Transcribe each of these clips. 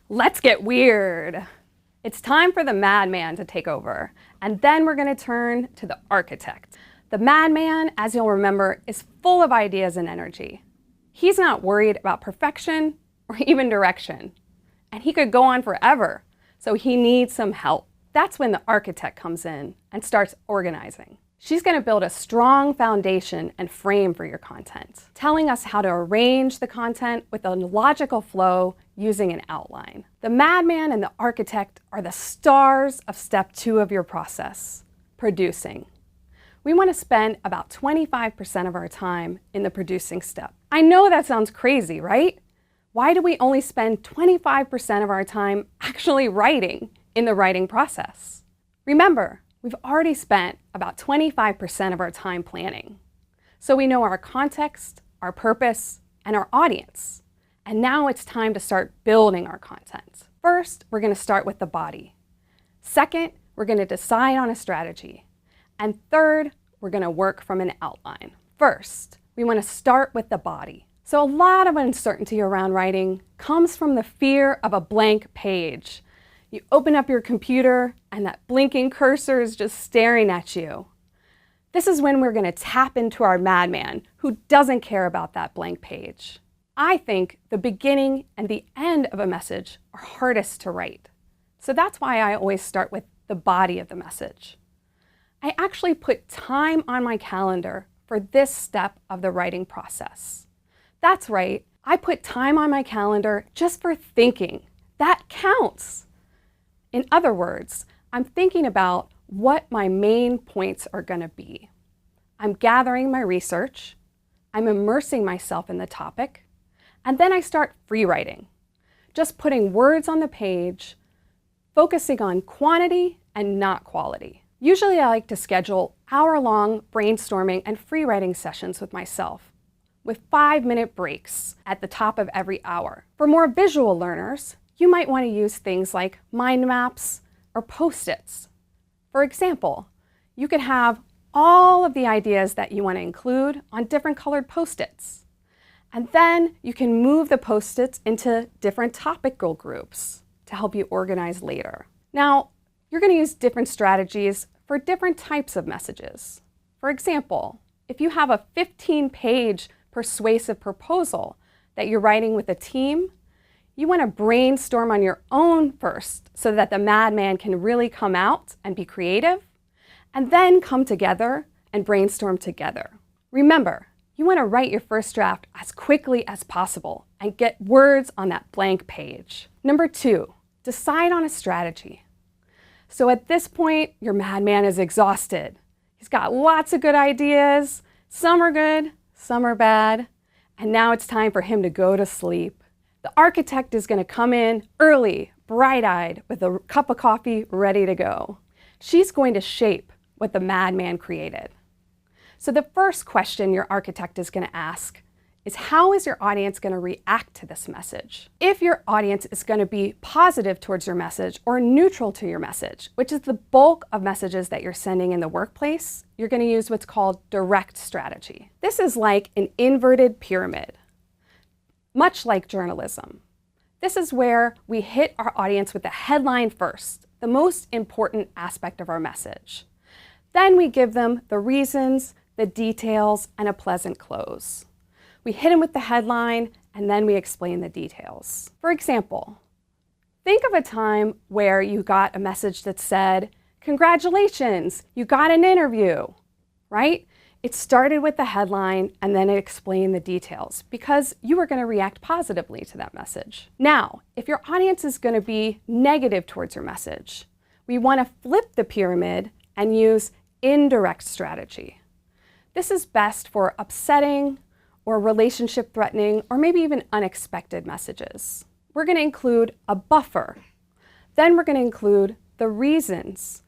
Let's get weird. It's time for the madman to take over, and then we're going to turn to the architect. The madman, as you'll remember, is full of ideas and energy. He's not worried about perfection or even direction, and he could go on forever, so he needs some help. That's when the architect comes in and starts organizing. She's going to build a strong foundation and frame for your content, telling us how to arrange the content with a logical flow using an outline. The madman and the architect are the stars of step 2 of your process, producing. We want to spend about 25% of our time in the producing step. I know that sounds crazy, right? Why do we only spend 25% of our time actually writing in the writing process? Remember, we've already spent about 25% of our time planning. So we know our context, our purpose, and our audience. And now it's time to start building our content. First, we're going to start with the body. Second, we're going to decide on a strategy. And third, we're going to work from an outline. First, we want to start with the body. So a lot of uncertainty around writing comes from the fear of a blank page. You open up your computer and that blinking cursor is just staring at you. This is when we're going to tap into our madman who doesn't care about that blank page. I think the beginning and the end of a message are hardest to write. So that's why I always start with the body of the message. I actually put time on my calendar for this step of the writing process. That's right, I put time on my calendar just for thinking. That counts. In other words, I'm thinking about what my main points are going to be. I'm gathering my research, I'm immersing myself in the topic, and then I start free writing, just putting words on the page, focusing on quantity and not quality. Usually I like to schedule hour-long brainstorming and free writing sessions with myself, with 5-minute breaks at the top of every hour. For more visual learners, you might want to use things like mind maps or Post-its. For example, you could have all of the ideas that you want to include on different colored Post-its. And then you can move the Post-its into different topical groups to help you organize later. Now, you're going to use different strategies for different types of messages. For example, if you have a 15-page persuasive proposal that you're writing with a team, you want to brainstorm on your own first so that the madman can really come out and be creative, and then come together and brainstorm together. Remember, you want to write your first draft as quickly as possible and get words on that blank page. Number 2, decide on a strategy. So at this point, your madman is exhausted. He's got lots of good ideas. Some are good, some are bad, and now it's time for him to go to sleep. The architect is going to come in early, bright-eyed, with a cup of coffee ready to go. She's going to shape what the madman created. So the first question your architect is going to ask is, how is your audience going to react to this message? If your audience is going to be positive towards your message or neutral to your message, which is the bulk of messages that you're sending in the workplace, you're going to use what's called direct strategy. This is like an inverted pyramid, much like journalism. This is where we hit our audience with the headline first, the most important aspect of our message. Then we give them the reasons, the details, and a pleasant close. We hit them with the headline, and then we explain the details. For example, think of a time where you got a message that said, "Congratulations, you got an interview," right? It started with the headline, and then it explained the details because you were going to react positively to that message. Now, if your audience is going to be negative towards your message, we want to flip the pyramid and use indirect strategy. This is best for upsetting or relationship threatening or maybe even unexpected messages. We're going to include a buffer. Then we're going to include the reasons,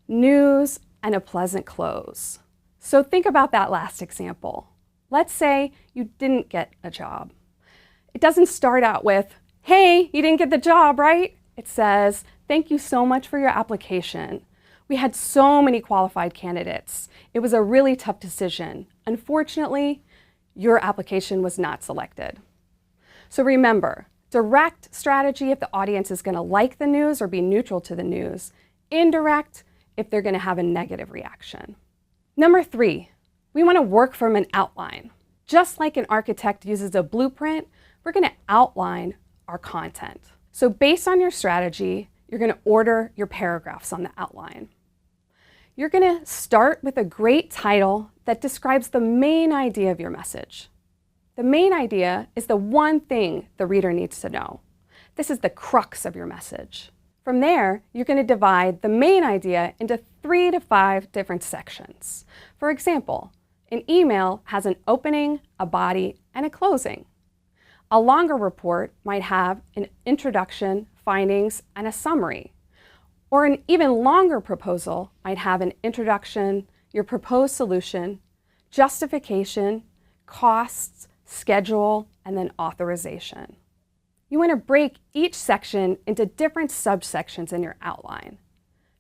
news, and a pleasant close. So think about that last example. Let's say you didn't get a job. It doesn't start out with, "Hey, you didn't get the job, right?" It says, "Thank you so much for your application. We had so many qualified candidates. It was a really tough decision. Unfortunately, your application was not selected." So remember, Direct strategy if the audience is going to like the news or be neutral to the news. Indirect if they're going to have a negative reaction. Number 3, we want to work from an outline. Just like an architect uses a blueprint, we're going to outline our content. So based on your strategy, you're going to order your paragraphs on the outline. You're going to start with a great title that describes the main idea of your message. The main idea is the one thing the reader needs to know. This is the crux of your message. From there, you're going to divide the main idea into 3 to 5 different sections. For example, an email has an opening, a body, and a closing. A longer report might have an introduction, findings, and a summary. Or an even longer proposal might have an introduction, your proposed solution, justification, costs, schedule, and then authorization. You want to break each section into different subsections in your outline.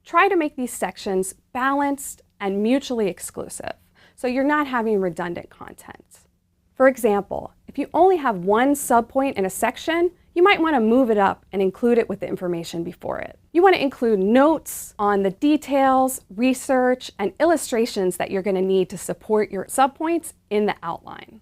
Try to make these sections balanced and mutually exclusive, so you're not having redundant content. For example, if you only have one subpoint in a section, you might want to move it up and include it with the information before it. You want to include notes on the details, research, and illustrations that you're going to need to support your subpoints in the outline.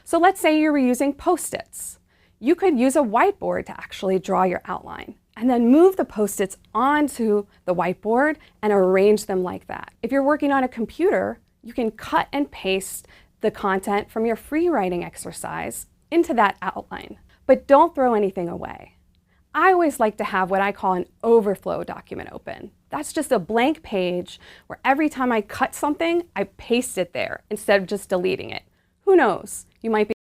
So let's say you were using Post-its. You could use a whiteboard to actually draw your outline, and then move the Post-its onto the whiteboard and arrange them like that. If you're working on a computer, you can cut and paste the content from your free writing exercise into that outline, but don't throw anything away. I always like to have what I call an overflow document open. That's just a blank page where every time I cut something, I paste it there instead of just deleting it. Who knows? You might be